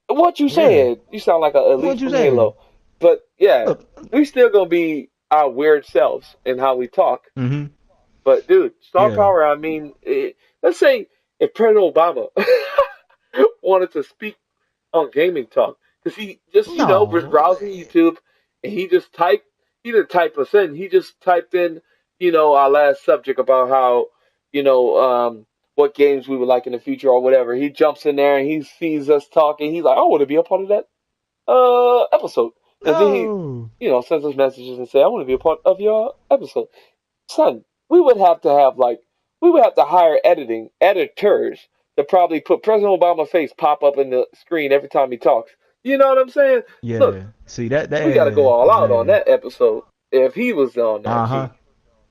What you Yeah. saying? You sound like an elite What you from saying? Halo. But yeah, Look. we still gonna be our weird selves in how we talk. Mm-hmm. But dude, star Yeah. power. I mean, let's say if President Obama wanted to speak on Gaming Talk, because he just was No. browsing YouTube and he didn't type us in. He just typed in our last subject about how what games we would like in the future or whatever. He jumps in there and he sees us talking. He's like, I want to be a part of that episode. And then he, No. sends us messages and say, I want to be a part of your episode. Son, we would have to hire editors to probably put President Obama's face pop up in the screen every time he talks. You know what I'm saying? Look, Yeah. See that we got to go all out on man. that episode. If he was on that, Uh-huh. G,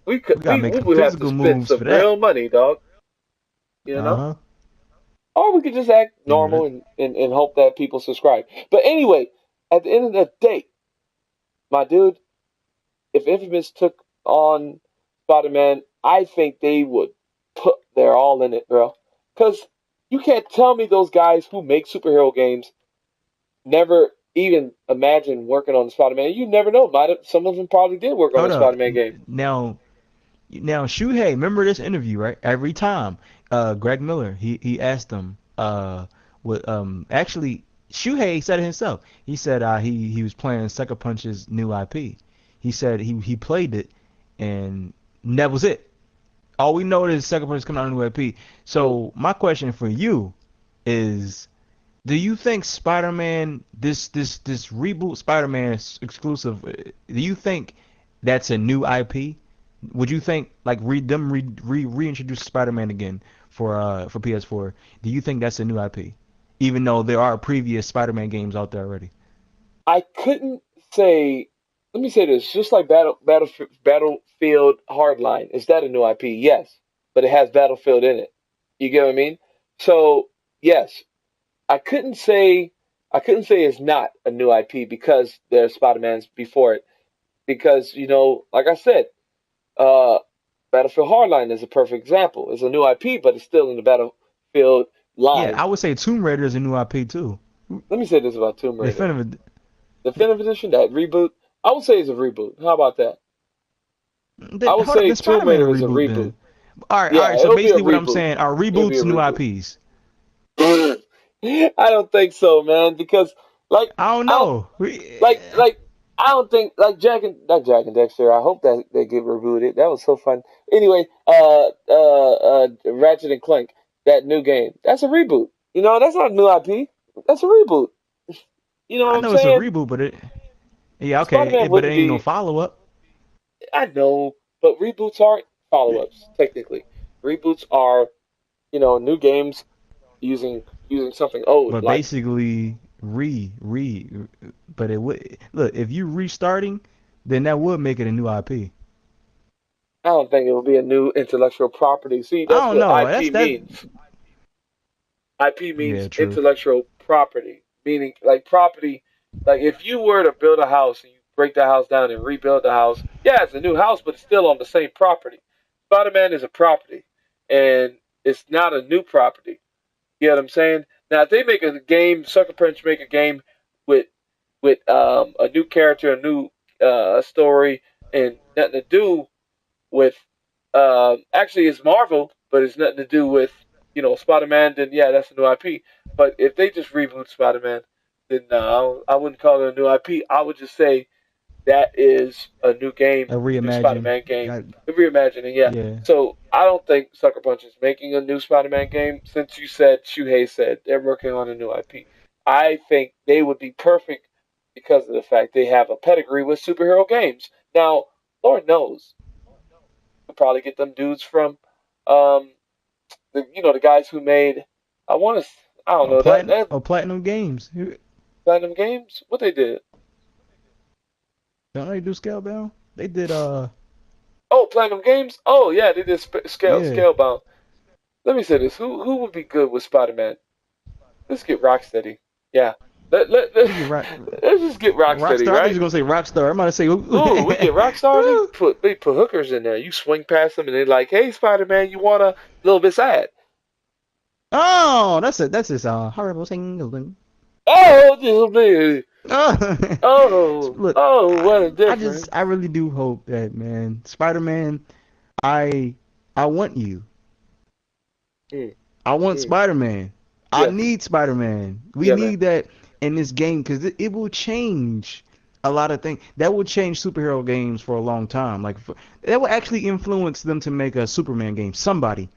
we could We gotta we, make we some would have to physical spend moves some for that. real money, dog. You know, Uh-huh. or we could just act Yeah. normal and hope that people subscribe. But anyway, at the end of the day, my dude, if Infamous took on Spider-Man, I think they would put their all in it, bro. Because you can't tell me those guys who make superhero games never even imagined working on Spider-Man. You never know. Some of them probably did work on a Hold up. Spider-Man game. Now Shuhei, remember this interview, right? Every time, Greg Miller, he asked him, what actually Shuhei said it himself. He said he was playing Sucker Punch's new IP. He said he played it, and that was it. All we know is Sucker Punch is coming out with a new IP. Mm. So my question for you is, do you think Spider-Man, this reboot Spider-Man exclusive, do you think that's a new IP? Would you think like reintroduce Spider-Man again for PS4? Do you think that's a new IP? Even though there are previous Spider-Man games out there already. I couldn't say. Let me say this: just like Battlefield Hardline, is that a new IP? Yes, but it has Battlefield in it. You get what I mean? So yes, I couldn't say it's not a new IP because there's Spider-Man's before it. Because like I said, uh, Battlefield Hardline is a perfect example. It's a new IP, but it's still in the Battlefield Yeah, line. I would say Tomb Raider is a new IP too. Let me say this about Tomb Raider: Definitive. the Definitive Edition, that reboot. I would say it's a reboot. How about that? I Then would hold up, say then Tomb Spider-Man a Raider is a reboot then. reboot. All Yeah, right. So it'll be a basically, what I'm reboot. saying are It'll be a reboots new reboot. IPs. I don't think so, man. Because like I don't I don't know. like I don't think like not Jack and Dexter. I hope that they get rebooted. That was so fun. Anyway, Ratchet and Clank, that new game. That's a reboot. That's not a new IP. That's a reboot. You know I what I'm know it's a saying? reboot, but yeah, Spider okay, Man but it wouldn't ain't no be. follow up. I know, but reboots aren't follow-ups technically. Reboots are new games using something old. But Like basically, but it would look if you restarting, then that would make it a new IP. I don't think it will be a new intellectual property. See, I that's don't what know. IP That. means. IP Yeah, means true. intellectual property, meaning like property. Like if you were to build a house and you break the house down and rebuild the house, yeah, it's a new house, but it's still on the same property. Spider-Man is a property, and it's not a new property. You know what I'm saying? Now, if they make a game, Sucker Punch make a game with a new character, a new story, and nothing to do with actually it's Marvel, but it's nothing to do with Spider Man. Then yeah, that's a new IP. But if they just reboot Spider Man, then I wouldn't call it a new IP. I would just say that is a new game, A a new reimagine. Spider-Man game, Got, a reimagining. Yeah. yeah. So I don't think Sucker Punch is making a new Spider-Man game. Since you said Shuhei said they're working on a new IP, I think they would be perfect because of the fact they have a pedigree with superhero games. Now, Lord knows, we'll probably get them dudes from, um, the guys who made. I want to. I don't know that Platinum Games. Platinum Games. What they did. Don't they do Scalebound? They did Oh, Platinum Games. Oh yeah, they did yeah. Scalebound. Let me say this: who would be good with Spider Man? Let's get Rocksteady. Yeah, Let's just get Rocksteady, Rockstar. I right? was gonna say Rockstar. I'm gonna say, Ooh, we get Rockstar. They put hookers in there. You swing past them, and they're like, "Hey, Spider-Man, you want a little bit sad?" oh, that's it. That's his horrible singing. Oh, just me. Oh, look, What a difference. I really do hope that, man, Spider-Man. I I want you. Mm, I want mm. Spider-Man. I Yeah, need Spider-Man. We yeah, man. need that in this game because it will change a lot of things. That will change superhero games for a long time. That will actually influence them to make a Superman game. Somebody.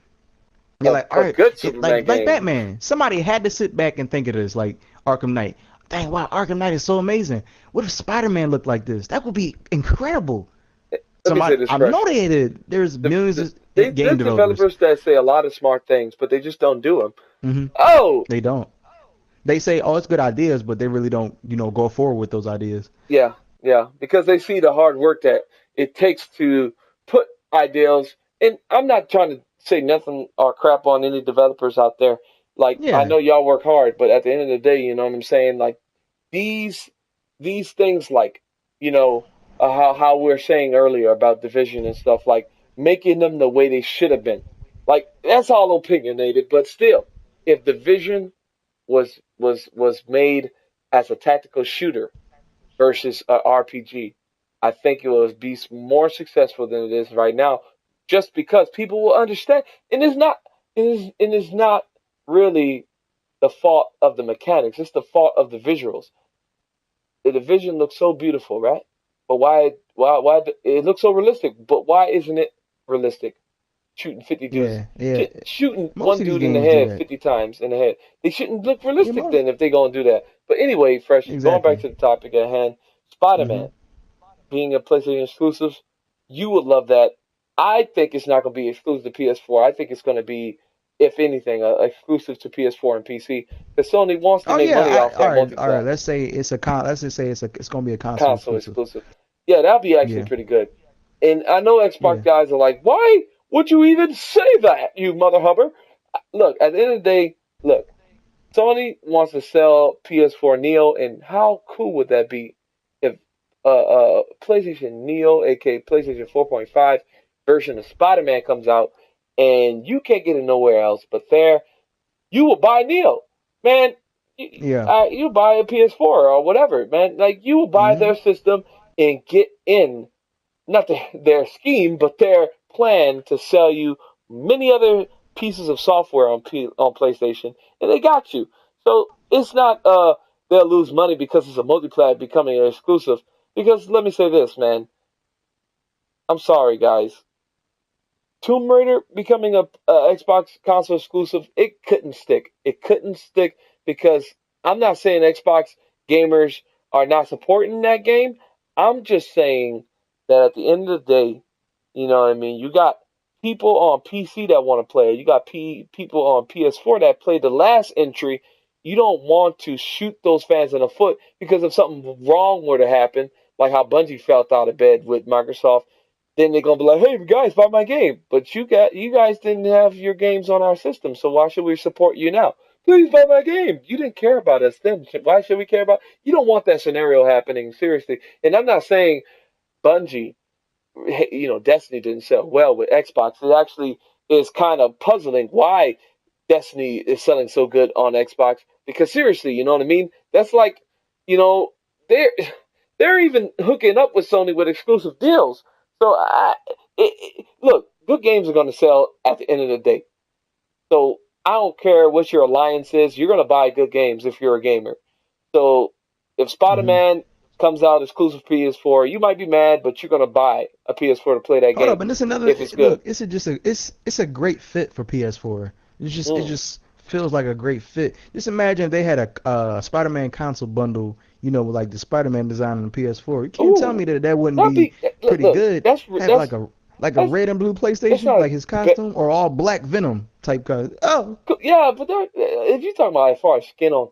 They're like, all A right, good Superman like game. Batman. Somebody had to sit back and think of this, like Arkham Knight. Dang, wow, Arkham Knight is so amazing. What if Spider-Man looked like this? That would be incredible. Let me say Somebody, this I fresh. know they did. There's millions of game There's developers. developers that say a lot of smart things, but they just don't do them. Hmm. Oh, They don't. They say, oh, it's good ideas, but they really don't, go forward with those ideas. yeah, yeah, because they see the hard work that it takes to put ideas. And I'm not trying to say nothing or crap on any developers out there. Like I Yeah, know y'all work hard, but at the end of the day, you know what I'm saying? Like these these things, like you know how we were saying earlier about division and stuff, like making them the way they should have been. Like that's all opinionated, but still, if division was made as a tactical shooter versus a RPG, I think it will be more successful than it is right now, just because people will understand. And it's not really the fault of the mechanics. It's the fault of the visuals. The division looks so beautiful, right? But why it looks so realistic? But why isn't it realistic? Shooting 50 dudes, yeah. shooting Most one of these dude in the games do head that. 50 times in the head. They shouldn't look Yeah, realistic then if they're going to do that. But anyway, Fresh, going back exactly. to the topic at hand, Spider Hmm. Man being a PlayStation exclusive, you would love that. I think it's not going to be exclusive to PS4. I think it's going to be, if anything, exclusive to PS4 and PC. Because Sony wants to Oh make yeah, money off that all right. multi-plat Let's say it's a let's just say it's gonna be a console console exclusive. exclusive. Yeah, that'd be actually Yeah, pretty good. And I know Xbox yeah. guys are like, why would you even say that, you mother hubber? Look, at the end of the day, look, Sony wants to sell PS4 Neo, and how cool would that be if PlayStation Neo, aka PlayStation 4.5 version of Spider-Man comes out, and you can't get it nowhere else but there, you will buy Neo, man. Yeah. You buy a PS4 or whatever, man. Like you will buy Hmm. their system and get in, not their scheme, but their plan to sell you many other pieces of software on PlayStation, and they got you. So it's not they'll lose money because it's a multiplayer becoming an exclusive. Because let me say this, man. I'm sorry, guys. Tomb Raider becoming a Xbox console exclusive, it couldn't stick. It couldn't stick because I'm not saying Xbox gamers are not supporting that game. I'm just saying that at the end of the day, you know what I mean? You got people on PC that want to play it. You got people on PS4 that played the last entry. You don't want to shoot those fans in the foot because if something wrong were to happen, like how Bungie felt out of bed with Microsoft, then they're gonna be like, "Hey guys, buy my game." But you guys didn't have your games on our system, so why should we support you now? Please buy my game. You didn't care about us then. Why should we care about? You don't want that scenario happening, seriously. And I'm not saying Bungie, Destiny didn't sell well with Xbox. It actually is kind of puzzling why Destiny is selling so good on Xbox. Because seriously, you know what I mean? That's like, you know, they're they're even hooking up with Sony with exclusive deals. So look, good games are going to sell at the end of the day. So I don't care what your alliance is. You're going to buy good games if you're a gamer. So if Spider Hmm. Man comes out exclusive PS4, you might be mad, but you're gonna buy a PS4 to play that Hold game up, and this another if it's good. look. It's a great fit for PS4. It Mm. just feels like a great fit. Just imagine if they had a Spider-Man console bundle, with like the Spider-Man design on the PS4. You can't tell me Ooh, that wouldn't that'd be be pretty look. good. Have That's like a that's red and blue that's PlayStation, not like his be, costume, or all black Venom type costume. Oh, yeah, but if you're talking about as far as skin on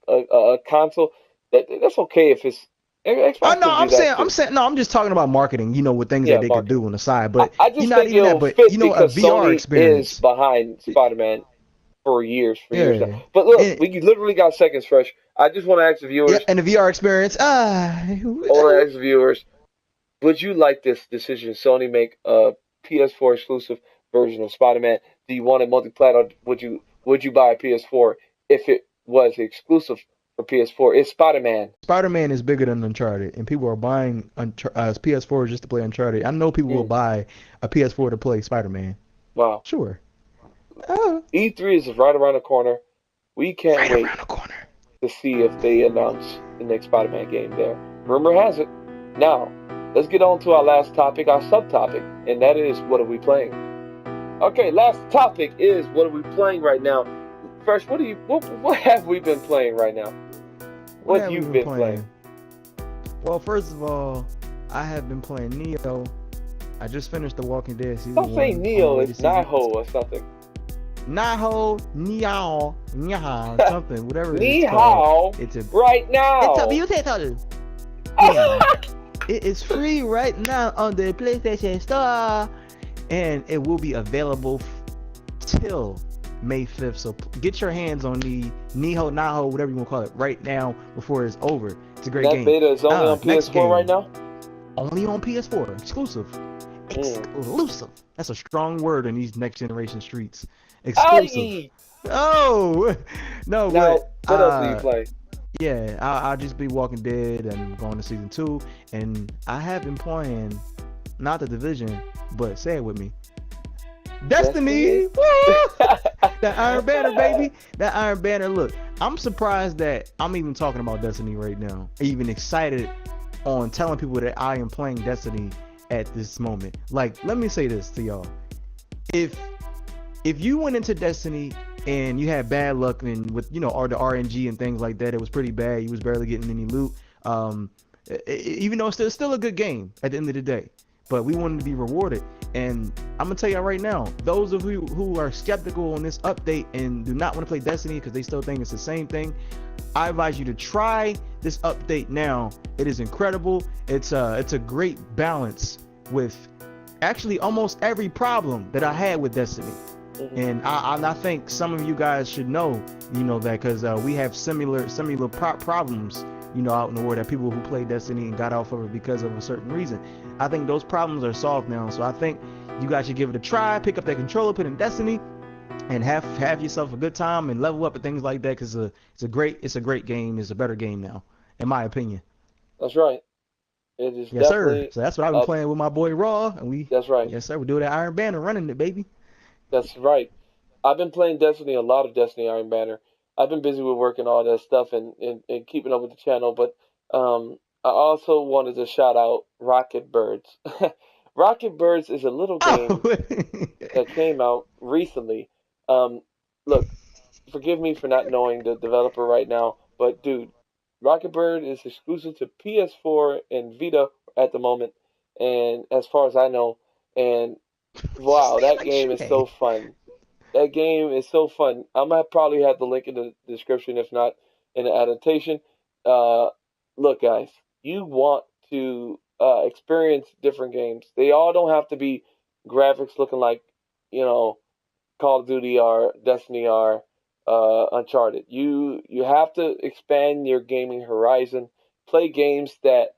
a console, that's okay if it's oh Xbox no, can do that I'm too. saying no, I'm just talking about marketing, with things that Yeah, they could marketing. do on the side. But I you're just not think even that, it'll but fit a because VR Sony is experience. behind Spider-Man for years now. Yeah. But look, And we literally got seconds fresh. I just want to ask the Yeah, viewers. and the VR experience. I want to ask the viewers. Would you like this decision Sony make a PS4 exclusive version of Spider-Man? Do you want it multi-plat, or would you buy a PS4 if it was exclusive for PS4? It's Spider-Man. Spider-Man is bigger than Uncharted, and people are buying PS4 just to play Uncharted. I know people will Mm, buy a PS4 to play Spider-Man. wow. Sure. Oh, E3 is right around the corner. We can't right wait around the corner. to see if they announce the next Spider-Man game there. Rumor has it. Now, let's get on to our last topic, our subtopic, and that is, what are we playing? Okay, last topic is, what are we playing right now? First, what have we been playing right now? What What have we you've been been playing? playing? Well, first of all, I have been playing Neo. I just finished The Walking Dead season Don't say 1 on the Neo, way to it's season Niho or something. Naho, Niao, something, whatever it Ni is called. hao It's a right now. beautiful. Yeah. It is free right now on the PlayStation Store, and it will be available till May 5th. So get your hands on the Naho, whatever you want to call it, right now before it's over. It's a great That game. beta is only on Next PS4 game, right now? only on PS4, exclusive. Exclusive. That's a strong word in these next generation streets. Exclusive. Aye! Oh no, Now, but what else do you play? yeah, I'll just be Walking Dead and going to season 2, and I have been playing not the Division, but say it with me, Destiny. Woo! That Iron Banner, baby. That Iron Banner. Look, I'm surprised that I'm even talking about Destiny right now. Even excited on telling people that I am playing Destiny at this moment. Like, let me say this to y'all. If you went into Destiny and you had bad luck and with or the RNG and things like that, it was pretty bad. You was barely getting any loot. Even though it's still a good game at the end of the day, but we wanted to be rewarded. And I'm gonna tell y'all right now, those of you who are skeptical on this update and do not want to play Destiny because they still think it's the same thing, I advise you to try this update now. It is incredible. It's a great balance with actually almost every problem that I had with Destiny. And I think some of you guys should know, that because we have similar problems, out in the world, that people who play Destiny and got off of it because of a certain reason. I think those problems are solved now. So I think you guys should give it a try. Pick up that controller, put in Destiny, and have yourself a good time and level up and things like that. Because it's a great game. It's a better game now, in my opinion. That's right. It is Yes, sir. definitely So that's what I've been playing with my boy Raw, and that's right. yes, sir, we do that Iron Banner running it, baby. That's right. I've been playing Destiny, a lot of Destiny Iron Banner. I've been busy with work and all that stuff and keeping up with the channel, but I also wanted to shout out Rocket Birds. Rocket Birds is a little game Oh. that came out recently. Um, Look, forgive me for not knowing the developer right now, but dude, Rocket Bird is exclusive to PS4 and Vita at the moment, and as far as I know, and wow, Say it that like game is so Shay. fun. That game is so fun. I might probably have the link in the description, if not in the annotation. Uh, Look, guys, you want to experience different games. They all don't have to be graphics looking like, you know, Call of Duty or Destiny or Uncharted. You have to expand your gaming horizon. Play games that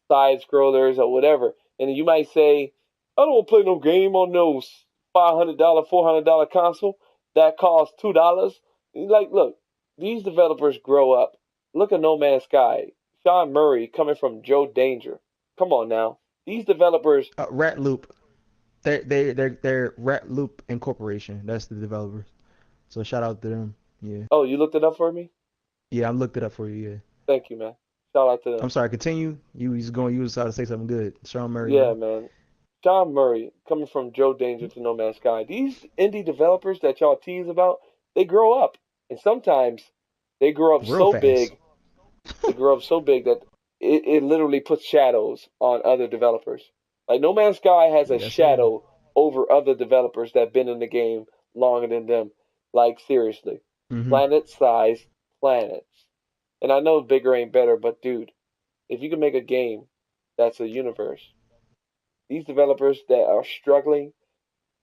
side scrollers or whatever. And you might say, I don't want to play no game on no $500, $400 console that costs $2. Like, look, these developers grow up. Look at No Man's Sky. Sean Murray coming from Joe Danger. Come on now. These developers. Rat Loop. They're Rat Loop Incorporation. That's the developers. So shout out to them. Yeah. Oh, you looked it up for me? Yeah, I looked it up for you. Yeah. Thank you, man. Shout out to them. I'm sorry. Continue. You was about to say something good. Sean Murray. Yeah, man. Sean Murray coming from Joe Danger to No Man's Sky. These indie developers that y'all tease about, they grow up. And sometimes they grow up Real so fast. big, that it literally puts shadows on other developers. Like No Man's Sky has a Yes, sir. shadow over other developers that have been in the game longer than them. Like seriously. Mhm. Planet size planets. And I know bigger ain't better, but dude, if you can make a game that's a universe, these developers that are struggling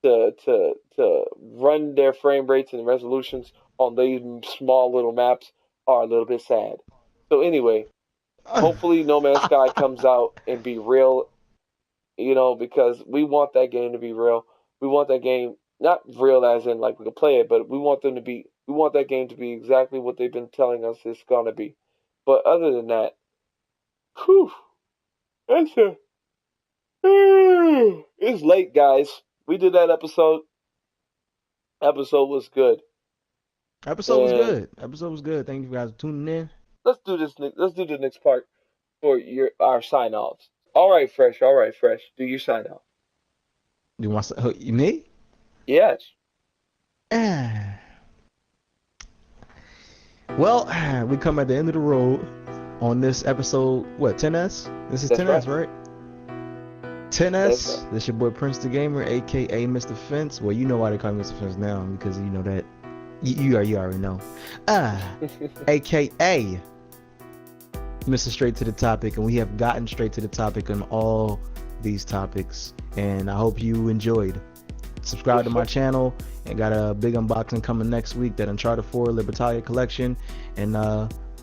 to run their frame rates and resolutions on these small little maps are a little bit sad. So anyway, hopefully No Man's Sky comes out and be real, because we want that game to be real. We want that game not real as in like we can play it, but we want that game to be exactly what they've been telling us it's gonna be. But other than that, whew, that's a, it's late, guys. We did that episode. Episode was good. Episode was good. Episode was good. Thank you guys for tuning in. Let's do this. Let's do the next part for our sign offs. All right, Fresh. All right, Fresh. Do your sign off. You want me? Yes. Well, we come at the end of the road on this episode. What, 10S? This is That's 10S, right? 10S. Right. This your boy PrinceThaGamer, aka Mr. Fence. Well, you know why they call me Mr. Fence now, because you know that. You already know. AKA Mr. Straight to the Topic, and we have gotten straight to the topic on all these topics, and I hope you enjoyed. Subscribe to my channel, and got a big unboxing coming next week, that Uncharted 4 Libertalia collection, and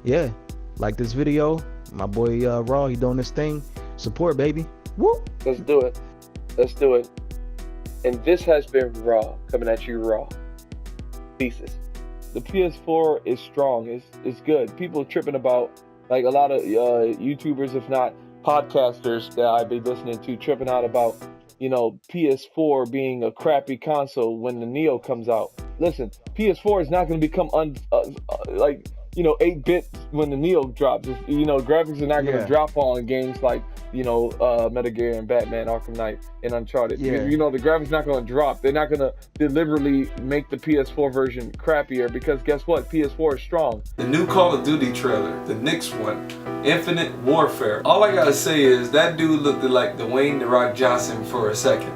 yeah, like this video. My boy Raw, he doing this thing. Support, baby. Woo! Let's do it. Let's do it. And this has been Raw, coming at you raw. Thesis. The PS4 is strong. It's good. People tripping about, like a lot of YouTubers, if not podcasters that I've been listening to, tripping out about, PS4 being a crappy console when the Neo comes out. Listen, PS4 is not going to become 8-bit when the Neo drops. Graphics are not going to drop on games like, Metal Gear and Batman, Arkham Knight, and Uncharted. Yeah. The graphics not going to drop. They're not going to deliberately make the PS4 version crappier, because guess what? PS4 is strong. The new Call of Duty trailer, the next one, Infinite Warfare. All I gotta say is that dude looked like Dwayne "The Rock" Johnson for a second.